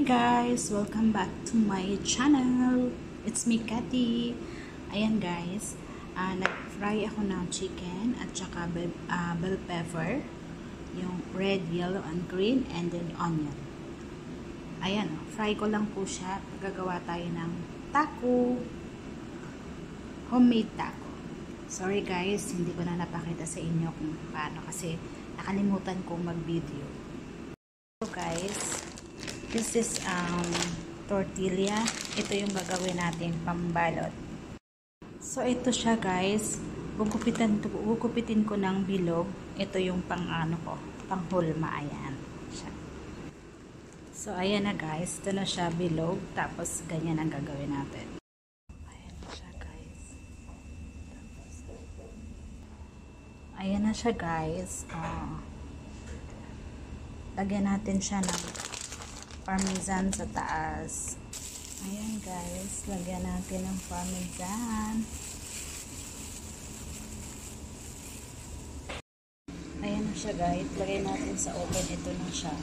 guys! Welcome back to my channel. It's me, Cathy. Ayan guys, nag-fry ako ng chicken at saka bell pepper. Yung red, yellow, and green, and then onion. Ayan, fry ko lang po siya. Gagawa tayo ng taco. Homemade taco. Sorry guys, hindi ko na napakita sa inyo kung paano kasi nakalimutan kong mag-video. So guys, this is tortilla. Ito yung gagawin natin pambalot. So ito siya guys. Gugupitin ko ng bilog. Ito yung pang panghulma. Ayan siya. So ayan na guys. Ito na siya bilog. Tapos ganyan ang gagawin natin. Ayan na siya guys. Ayan na siya guys. Lagyan natin siya ng parmesan sa taas. Ayan guys, lagyan natin ng parmesan. Ayan na siya guys, lagyan natin sa oven. Ito na siya.